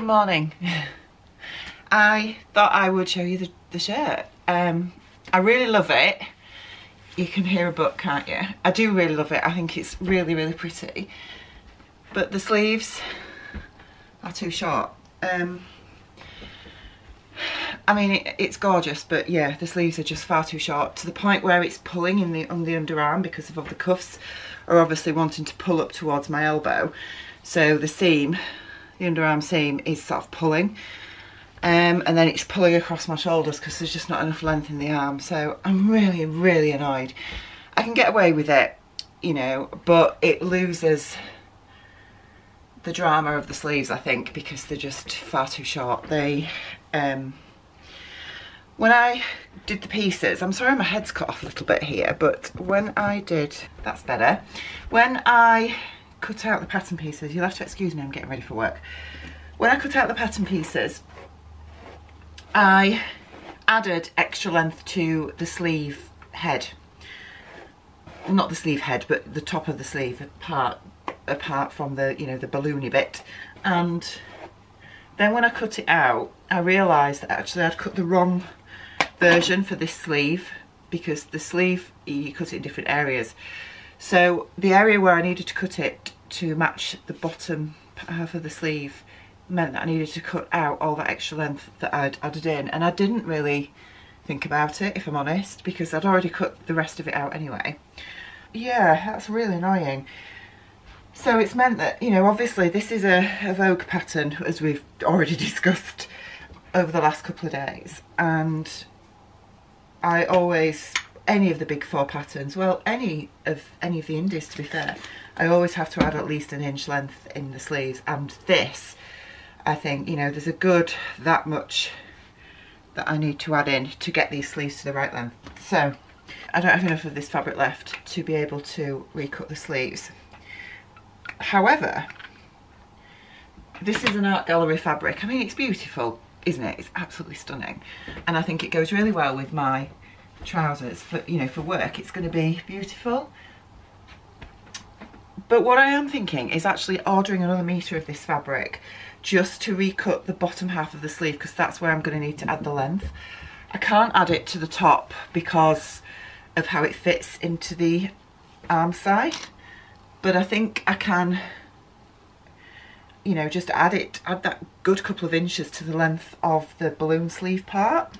morning. I thought I would show you the shirt. I really love it. You can hear a book, can't you? I do really love it. I think it's really, really pretty. But the sleeves are too short. I mean, it's gorgeous, but yeah, the sleeves are just far too short, to the point where it's pulling on the underarm because of all the cuffs are obviously wanting to pull up towards my elbow. So the seam, the underarm seam, is sort of pulling. And then it's pulling across my shoulders because there's just not enough length in the arm. So I'm really, really annoyed. I can get away with it, you know, but it loses the drama of the sleeves, I think, because they're just far too short. They, when I did the pieces, I'm sorry my head's cut off a little bit here, but when I did, that's better. When I cut out the pattern pieces, you'll have to excuse me, I'm getting ready for work. When I cut out the pattern pieces, I added extra length to the sleeve head. Not the sleeve head, but the top of the sleeve apart from the, you know, the balloony bit. And then when I cut it out, I realised that actually I'd cut the wrong version for this sleeve, because the sleeve, you cut it in different areas. So the area where I needed to cut it to match the bottom half of the sleeve meant that I needed to cut out all that extra length that I'd added in, and I didn't really think about it, if I'm honest, because I'd already cut the rest of it out anyway. Yeah, that's really annoying. So it's meant that, you know, obviously this is a Vogue pattern, as we've already discussed over the last couple of days, and I always, any of the big four patterns, well, any of the indies, to be fair, I always have to add at least an inch length in the sleeves, and this, I think, you know, there's a good that much that I need to add in to get these sleeves to the right length. So I don't have enough of this fabric left to be able to recut the sleeves. However, this is an art gallery fabric. I mean, it's beautiful, isn't it? It's absolutely stunning, and I think it goes really well with my trousers. For, you know, for work, it's going to be beautiful. But what I am thinking is actually ordering another metre of this fabric just to recut the bottom half of the sleeve, because that's where I'm going to need to add the length. I can't add it to the top because of how it fits into the arm side, but I think I can, you know, just add that good couple of inches to the length of the balloon sleeve part.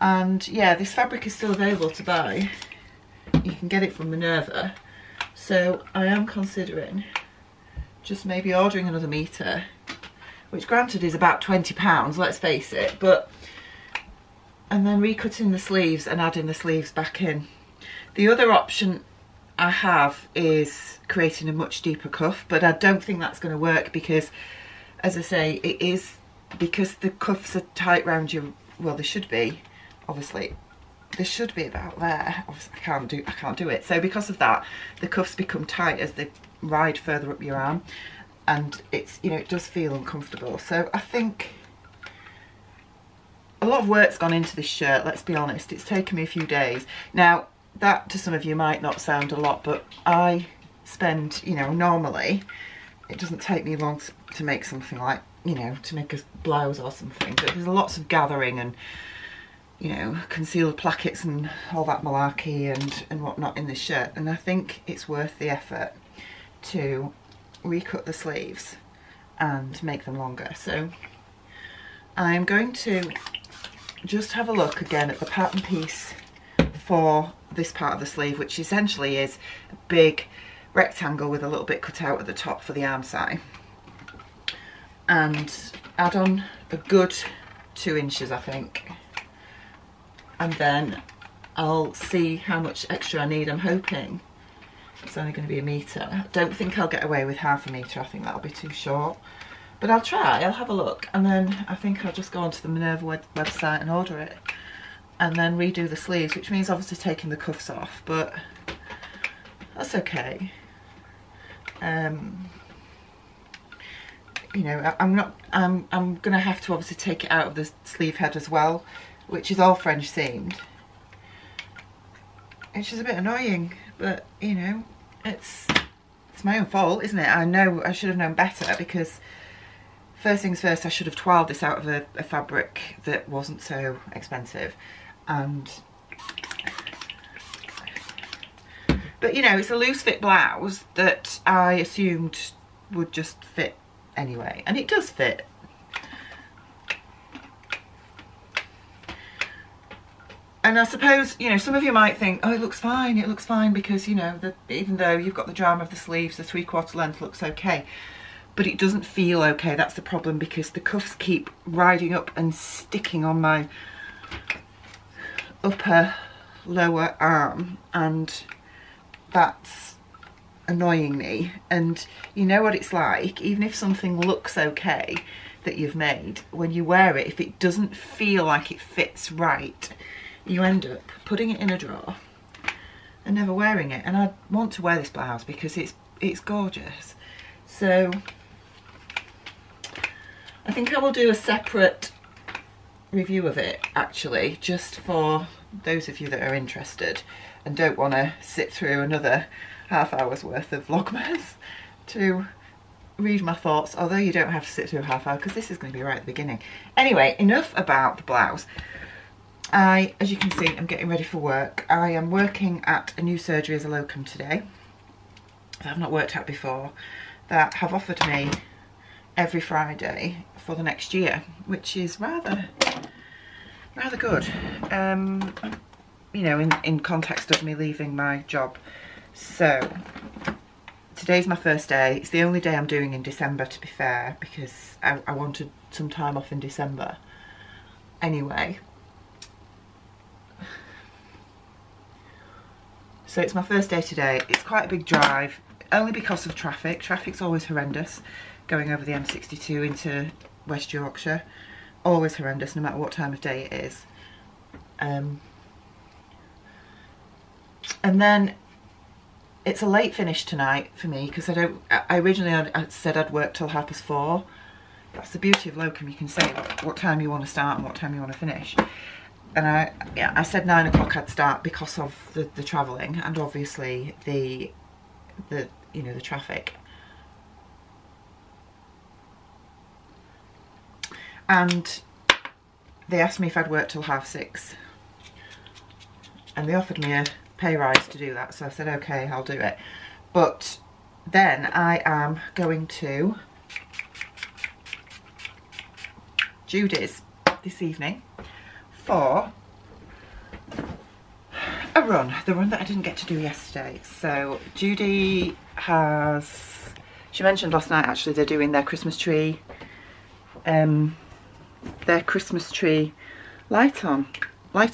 And yeah, this fabric is still available to buy. You can get it from Minerva. So I am considering just maybe ordering another metre, which granted is about £20, let's face it, but, and then recutting the sleeves and adding the sleeves back in. The other option I have is creating a much deeper cuff, but I don't think that's going to work because, as I say, it is, because the cuffs are tight round your, well, they should be, obviously. They should be about there. Obviously, I can't do it. So because of that, the cuffs become tight as they ride further up your arm, and it's, you know, it does feel uncomfortable. So I think a lot of work's gone into this shirt, let's be honest. It's taken me a few days. Now, that to some of you might not sound a lot, but I spend, you know, normally it doesn't take me long to make something like, you know, to make a blouse or something, but there's lots of gathering and, you know, concealed plackets and all that malarkey and whatnot in this shirt, and I think it's worth the effort to recut the sleeves and make them longer. So I'm going to just have a look again at the pattern piece for this part of the sleeve, which essentially is a big rectangle with a little bit cut out at the top for the arm side, and add on a good 2 inches, I think, and then I'll see how much extra I need. I'm hoping it's only going to be a metre. I don't think I'll get away with half a metre. I think that'll be too short, but I'll try. I'll have a look, and then I think I'll just go onto the Minerva website and order it, and then redo the sleeves, which means obviously taking the cuffs off, but that's okay. You know, I'm gonna have to obviously take it out of the sleeve head as well, which is all French seamed, which is a bit annoying, but you know, it's my own fault, isn't it? I know I should have known better, because first things first, I should have twirled this out of a fabric that wasn't so expensive. But you know, it's a loose fit blouse that I assumed would just fit anyway, and it does fit. And I suppose, you know, some of you might think, oh, it looks fine because, you know, even though you've got the drama of the sleeves, the 3/4 length looks okay. But it doesn't feel okay, that's the problem, because the cuffs keep riding up and sticking on my upper lower arm, and that's annoying me. And you know what it's like, even if something looks okay that you've made, when you wear it, if it doesn't feel like it fits right, you end up putting it in a drawer and never wearing it. And I want to wear this blouse because it's gorgeous. So I think I will do a separate review of it, actually, just for those of you that are interested and don't want to sit through another half hour's worth of Vlogmas to read my thoughts, although you don't have to sit through a half hour because this is going to be right at the beginning. Anyway, enough about the blouse. As you can see, I'm getting ready for work. I am working at a new surgery as a locum today that I've not worked at before, that have offered me every Friday for the next year, which is rather good, you know, in context of me leaving my job. So today's my first day. It's the only day I'm doing in December, to be fair, because I wanted some time off in December anyway. So it's my first day today. It's quite a big drive, only because of traffic. Traffic's always horrendous going over the M62 into West Yorkshire. Always horrendous, no matter what time of day it is. And then it's a late finish tonight for me, because I originally said I'd work till 4:30. That's the beauty of locum, you can say what time you want to start and what time you want to finish. And I said 9 o'clock I'd start because of the travelling and obviously the you know, the traffic. And they asked me if I'd work till 6:30, and they offered me a pay rise to do that, so I said okay, I'll do it. But then I am going to Judy's this evening for a run, the run that I didn't get to do yesterday. So Judy she mentioned last night actually they're doing their Christmas tree light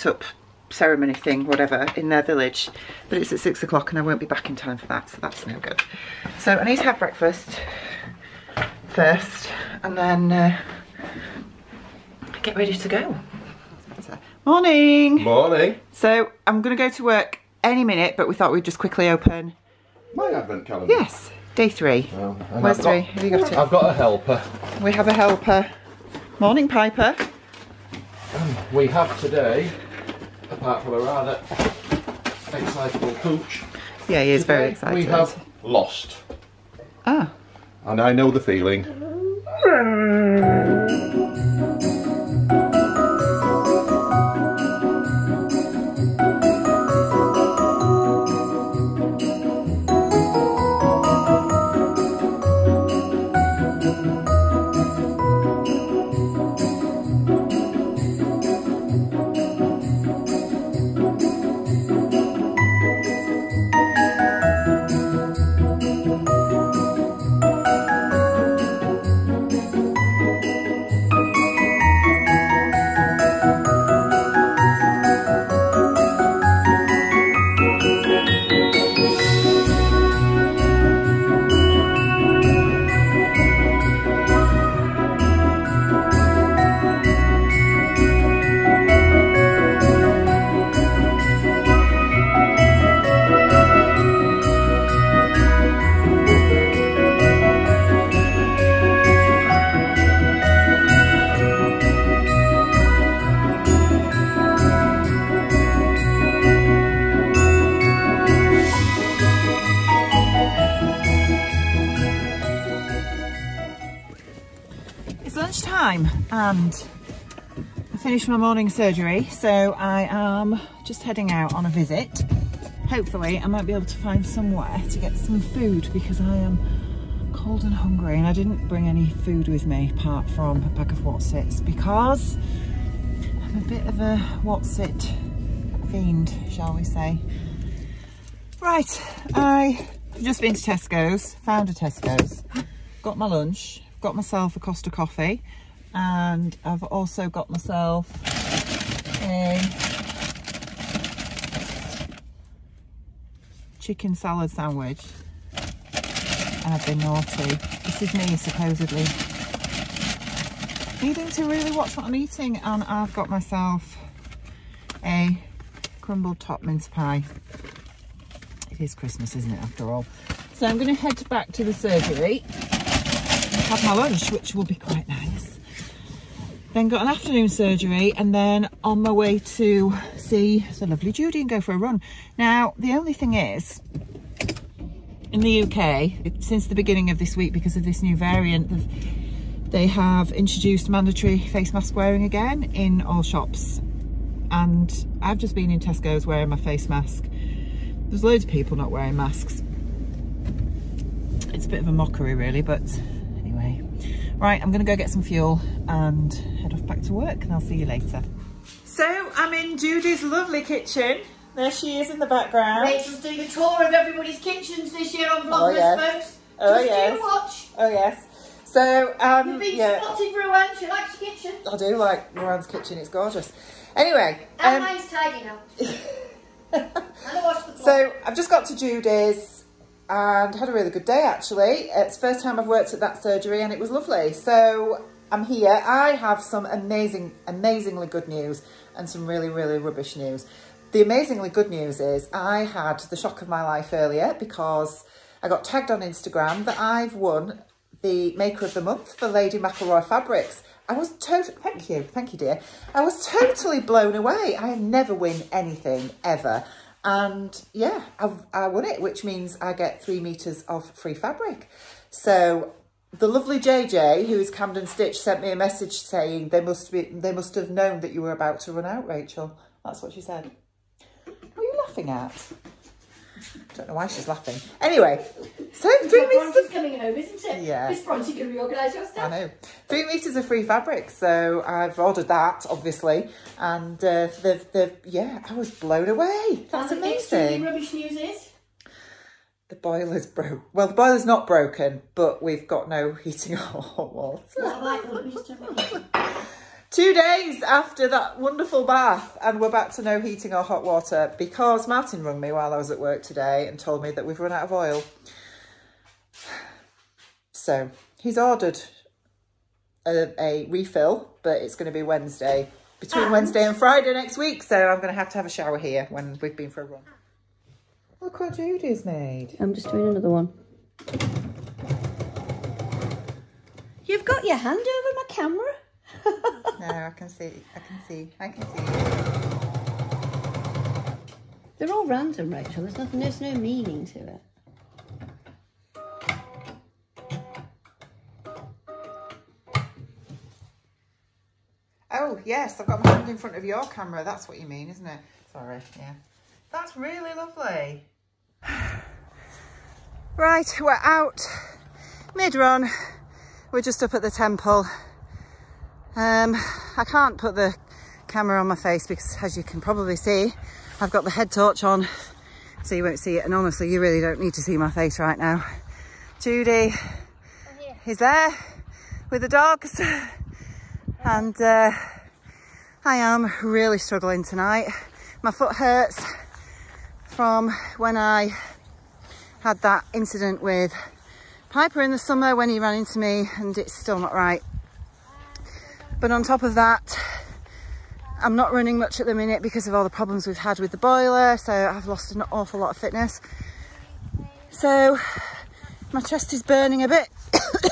up ceremony thing, whatever, in their village, but it's at 6 o'clock and I won't be back in time for that, so that's no good. So I need to have breakfast first and then get ready to go. Morning! Morning! So I'm going to go to work any minute, but we thought we'd just quickly open my advent calendar. Yes, day 3. Where's 3? Have you got it? I've got a helper. We have a helper. Morning, Piper. We have today, apart from a rather excitable pooch. Yeah, he is today, very excited. We have lost. Ah. And I know the feeling. It's lunchtime and I finished my morning surgery, so I am just heading out on a visit. Hopefully I might be able to find somewhere to get some food because I am cold and hungry, and I didn't bring any food with me apart from a bag of Wotsits because I'm a bit of a Wotsit fiend, shall we say. Right, I've just been to Tesco's, found a Tesco's, got my lunch, got myself a Costa coffee, and I've also got myself a chicken salad sandwich. And I've been naughty. This is me supposedly needing to really watch what I'm eating, and I've got myself a crumbled top mince pie. It is Christmas, isn't it, after all? So I'm going to head back to the surgery, have my lunch, which will be quite nice. Then got an afternoon surgery, and then on my way to see the lovely Judy and go for a run. Now, the only thing is, in the UK, since the beginning of this week, because of this new variant, they have introduced mandatory face mask wearing again in all shops. And I've just been in Tesco's wearing my face mask. There's loads of people not wearing masks. It's a bit of a mockery really, but anyway. Right, I'm gonna go get some fuel and head off back to work, and I'll see you later. So I'm in Judy's lovely kitchen. There she is in the background. Rachel's doing a tour of everybody's kitchens this year on Vlogmas, folks. Oh Just yes. you watch. Oh yes. So You've been spotted Rowan, she likes your kitchen. I do like Rowan's kitchen, it's gorgeous. Anyway. And mine's tidy now. And I washed the floor. So I've just got to Judy's and had a really good day actually. It's the first time I've worked at that surgery and it was lovely. So I'm here. I have some amazingly good news and some really rubbish news. The amazingly good news is I had the shock of my life earlier because I got tagged on Instagram that I've won the Maker of the Month for Lady McElroy Fabrics. I was thank you dear. I was totally blown away. I never win anything ever. And yeah, I won it, which means I get 3 meters of free fabric. So the lovely JJ, who is Camden Stitch, sent me a message saying they must have known that you were about to run out, Rachel. That's what she said. What are you laughing at? I don't know why she's laughing. Anyway, so 3 meters Bronte's coming home, isn't it? Yeah. Miss Bronte can reorganise your stuff. I know. 3 meters of free fabric. So I've ordered that, obviously. And yeah, I was blown away. That's amazing. The rubbish news is? The boiler's broke. Well, the boiler's not broken, but we've got no heating or hot water. What like rubbish to me? 2 days after that wonderful bath, and we're back to no heating or hot water because Martin rung me while I was at work today and told me that we've run out of oil. So he's ordered a refill, but it's going to be Wednesday, between Wednesday and Friday next week. So I'm going to have a shower here when we've been for a run. Look what Judy's made. I'm just doing another one. You've got your hand over my camera. No, I can see. They're all random, Rachel. There's no meaning to it. Oh, yes, I've got my hand in front of your camera. That's what you mean, isn't it? Sorry, yeah. That's really lovely. Right, we're out mid-run. We're just up at the temple. I can't put the camera on my face because, as you can probably see, I've got the head torch on, so you won't see it. And honestly, you really don't need to see my face right now. Judy is there with the dogs, and I am really struggling tonight. My foot hurts from when I had that incident with Piper in the summer when he ran into me, and it's still not right. But on top of that, I'm not running much at the minute because of all the problems we've had with the boiler, so I've lost an awful lot of fitness. So my chest is burning a bit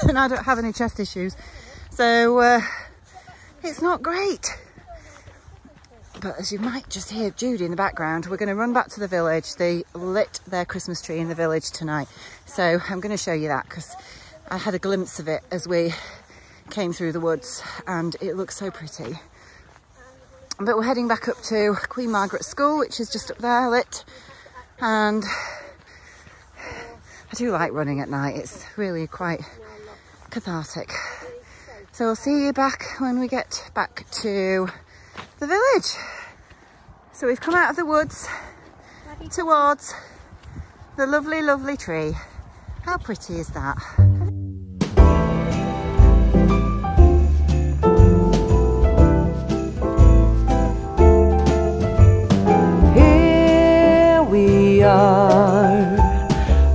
and I don't have any chest issues, so it's not great. But as you might just hear Judy in the background, we're going to run back to the village. They lit their Christmas tree in the village tonight, so I'm going to show you that because I had a glimpse of it as we came through the woods and it looks so pretty. But we're heading back up to Queen Margaret School, which is just up there lit. And I do like running at night. It's really quite cathartic. So we'll see you back when we get back to the village. So we've come out of the woods towards the lovely, lovely tree. How pretty is that? Here we are,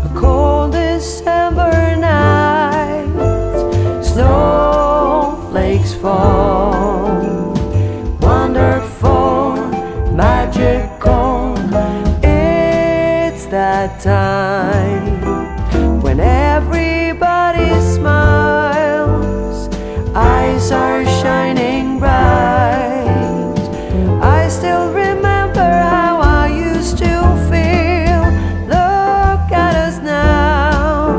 a cold December night, snowflakes fall, wonderful, magical, it's that time when everybody smiles, eyes are shining bright. I still remember how I used to feel. Look at us now,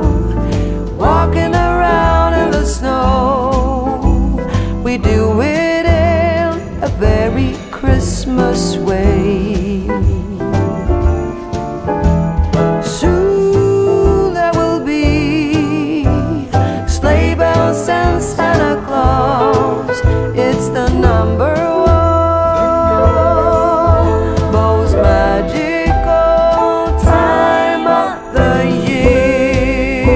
walking around in the snow. We do it in a very Christmas way. Soon there will be sleigh bells and Santa Claus. It's the number one most magical time of the year.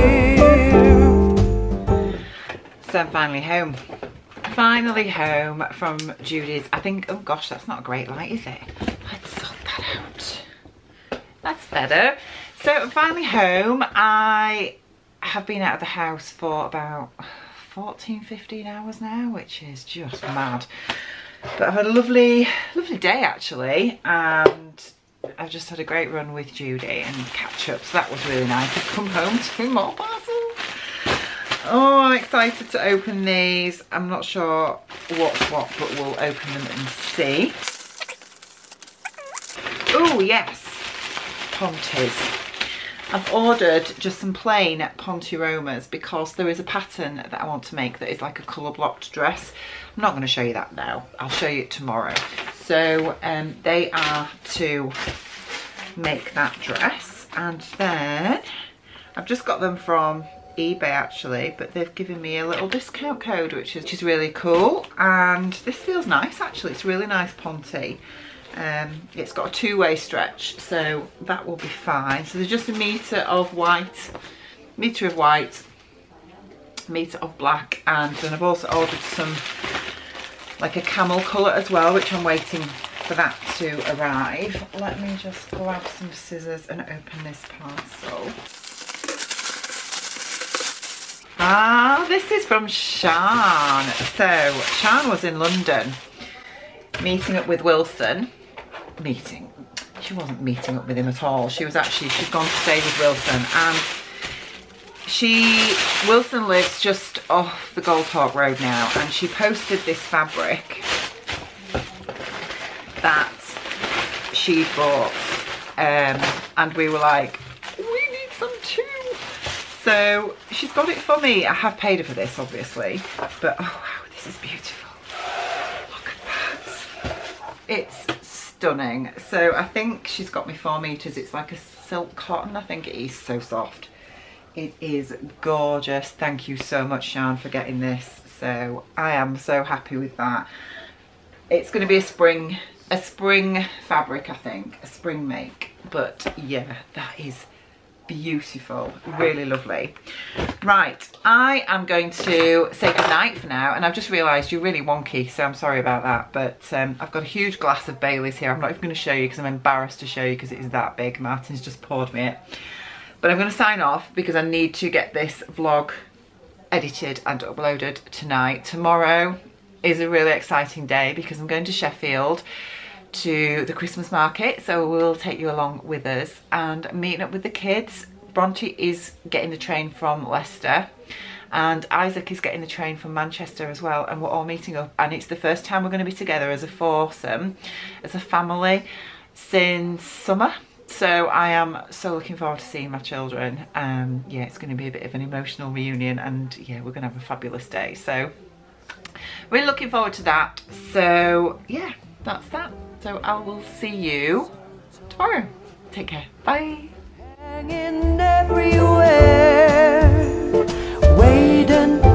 So I'm finally home. Finally home from Judy's. I think, oh gosh, that's not a great light, is it? Let's sort that out. That's better. So I'm finally home. I have been out of the house for about 14-15 hours now, which is just mad. But I've had a lovely day actually, and I've just had a great run with Judy and catch up, so that was really nice. I've come home to more parcels. Oh, I'm excited to open these. I'm not sure what's what, but we'll open them and see. Oh yes, Pontes. I've ordered just some plain Pontiromas because there is a pattern that I want to make that is like a colour blocked dress. I'm not going to show you that now. I'll show you it tomorrow. So they are to make that dress, and then I've just got them from eBay actually, but they've given me a little discount code which is really cool, and this feels nice actually. It's a really nice Ponte. It's got a two-way stretch, so that will be fine. So there's just a metre of white, metre of black, and then I've also ordered some like a camel colour as well, which I'm waiting for that to arrive. Let me just grab some scissors and open this parcel. Ah, this is from Sian. So Sian was in London meeting up with Wilson. She wasn't meeting up with him at all. She'd gone to stay with Wilson, and Wilson lives just off the Goldhawk Road now, and she posted this fabric that she'd bought, and we were like, we need some too. So she's got it for me. I have paid her for this obviously, but oh wow, this is beautiful. Look at that. It's stunning. So I think she's got me 4 meters. It's like a silk cotton. I think it is so soft. It is gorgeous. Thank you so much, Sian, for getting this. So I am so happy with that. It's going to be a spring fabric, I think, a spring make. But yeah, that is beautiful, really lovely. Right, I am going to say goodnight for now, and I've just realised you're really wonky, so I'm sorry about that, but I've got a huge glass of Bailey's here. I'm not even going to show you because I'm embarrassed to show you because it is that big. Martin's just poured me it. But I'm going to sign off because I need to get this vlog edited and uploaded tonight. Tomorrow is a really exciting day because I'm going to Sheffield to the Christmas market, so we'll take you along with us and meeting up with the kids. Bronte is getting the train from Leicester and Isaac is getting the train from Manchester as well, and we're all meeting up, and it's the first time we're going to be together as a foursome, as a family, since summer. So I am so looking forward to seeing my children. Yeah, it's going to be a bit of an emotional reunion, and yeah, we're going to have a fabulous day. So Really looking forward to that. So yeah, that's that. So I will see you tomorrow. Take care. Bye. Hanging everywhere, waiting.